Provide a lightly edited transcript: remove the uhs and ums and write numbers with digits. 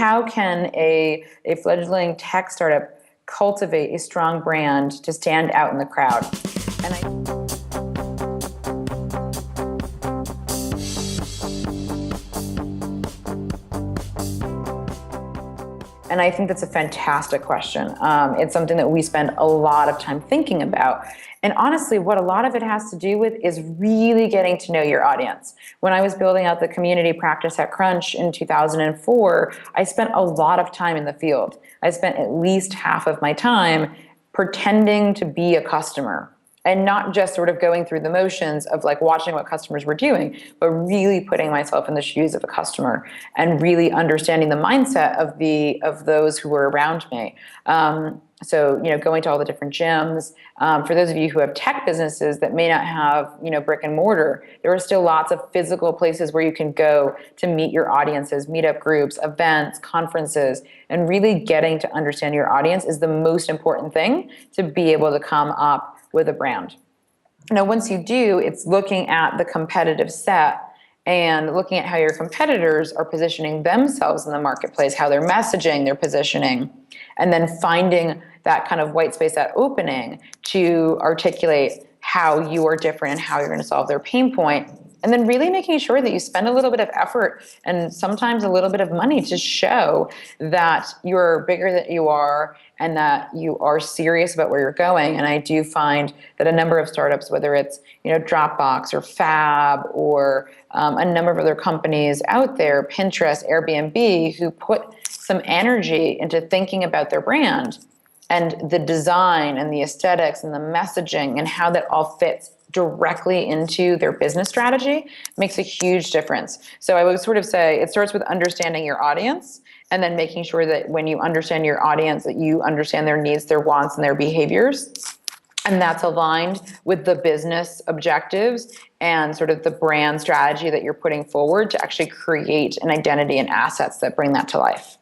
how can a fledgling tech startup cultivate a strong brand to stand out in the crowd? And I think that's a fantastic question. It's something that we spend a lot of time thinking about. And honestly, what a lot of it has to do with is really getting to know your audience. When I was building out the community practice at Crunch in 2004, I spent a lot of time in the field. I spent at least half of my time pretending to be a customer, and not just sort of going through the motions of like watching what customers were doing, but really putting myself in the shoes of a customer and really understanding the mindset of those who were around me. So, going to all the different gyms. For those of you who have tech businesses that may not have, brick and mortar, there are still lots of physical places where you can go to meet your audiences, meetup groups, events, conferences, and really getting to understand your audience is the most important thing to be able to come up with a brand. Now, once you do, it's looking at the competitive set and looking at how your competitors are positioning themselves in the marketplace, how they're messaging, their positioning, and then finding that kind of white space, that opening to articulate how you are different and how you're going to solve their pain point. And then really making sure that you spend a little bit of effort and sometimes a little bit of money to show that you're bigger than you are and that you are serious about where you're going. And I do find that a number of startups, whether it's Dropbox or Fab or a number of other companies out there, Pinterest, Airbnb, who put some energy into thinking about their brand and the design and the aesthetics and the messaging and how that all fits directly into their business strategy makes a huge difference. So I would sort of say it starts with understanding your audience and then making sure that when you understand your audience, that you understand their needs, their wants, and their behaviors. And that's aligned with the business objectives and sort of the brand strategy that you're putting forward to actually create an identity and assets that bring that to life.